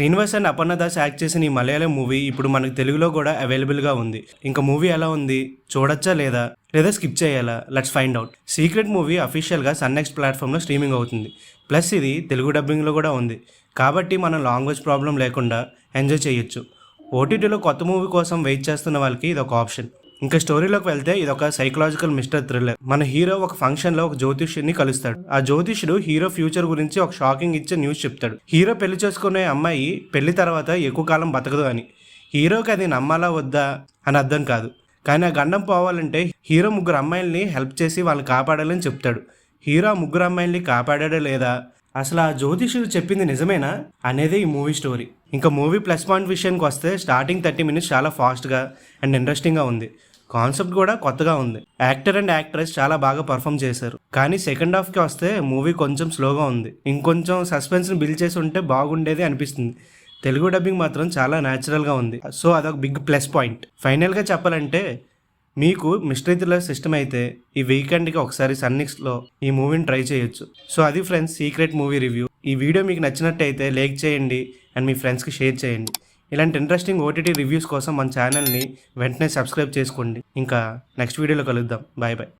Srinivas and Aparna Das act చేసిన ఈ Malayalam movie ఇప్పుడు మనకు తెలుగులో కూడా అవైలబుల్గా ఉంది. ఇంకా మూవీ ఎలా ఉంది, చూడొచ్చా లేదా స్కిప్ చేయాలా? Let's find out. Secret movie అఫీషియల్గా సన్ నెక్స్ట్ ప్లాట్ఫామ్లో స్ట్రీమింగ్ అవుతుంది. ప్లస్ ఇది తెలుగు డబ్బింగ్లో కూడా ఉంది, కాబట్టి మనం లాంగ్వేజ్ ప్రాబ్లం లేకుండా ఎంజాయ్ చేయొచ్చు. ఓటీటీలో కొత్త మూవీ కోసం వెయిట్ చేస్తున్న వాళ్ళకి ఇది ఒక ఆప్షన్. ఇంకా స్టోరీలోకి వెళ్తే ఇది ఒక సైకలాజికల్ మిస్టర్ థ్రిల్లర్. మన హీరో ఒక ఫంక్షన్లో ఒక జ్యోతిష్యుడిని కలుస్తాడు. ఆ జ్యోతిష్యుడు హీరో ఫ్యూచర్ గురించి ఒక షాకింగ్ ఇచ్చే న్యూస్ చెప్తాడు. హీరో పెళ్లి చేసుకునే అమ్మాయి పెళ్లి తర్వాత ఎక్కువ కాలం బతకదు అని. హీరోకి అది నమ్మాలా వద్దా అని అర్థం కాదు, కానీ ఆ గండం పోవాలంటే హీరో 3 అమ్మాయిల్ని హెల్ప్ చేసి వాళ్ళని కాపాడాలని చెప్తాడు. హీరో ఆ 3 అమ్మాయిల్ని కాపాడా లేదా, అసలు ఆ జ్యోతిష్యుడు చెప్పింది నిజమేనా అనేదే ఈ మూవీ స్టోరీ. ఇంకా మూవీ ప్లస్ పాయింట్ విషయానికి వస్తే స్టార్టింగ్ 30 మినిట్స్ చాలా ఫాస్ట్గా అండ్ ఇంట్రెస్టింగ్గా ఉంది. కాన్సెప్ట్ కూడా కొత్తగా ఉంది. యాక్టర్ అండ్ యాక్ట్రెస్ చాలా బాగా పర్ఫామ్ చేశారు. కానీ సెకండ్ హాఫ్కి వస్తే మూవీ కొంచెం స్లోగా ఉంది. ఇంకొంచెం సస్పెన్స్ని బిల్డ్ చేసి ఉంటే బాగుండేది అనిపిస్తుంది. తెలుగు డబ్బింగ్ మాత్రం చాలా న్యాచురల్గా ఉంది. సో అదొక బిగ్ ప్లస్ పాయింట్. ఫైనల్గా చెప్పాలంటే, మీకు మిస్టరీ థ్రిల్లర్ సిస్టమ్ అయితే ఈ వీకెండ్కి ఒకసారి సన్నెక్స్లో ఈ మూవీని ట్రై చేయొచ్చు. సో అది ఫ్రెండ్స్, సీక్రెట్ మూవీ రివ్యూ. ఈ వీడియో మీకు నచ్చినట్టయితే లైక్ చేయండి అండ్ మీ ఫ్రెండ్స్కి షేర్ చేయండి. ఇలాంటి ఇంట్రెస్టింగ్ ఓటీటీ రివ్యూస్ కోసం మన ఛానల్ని వెంటనే సబ్స్క్రైబ్ చేసుకోండి. ఇంకా నెక్స్ట్ వీడియోలో కలుద్దాం. Bye bye.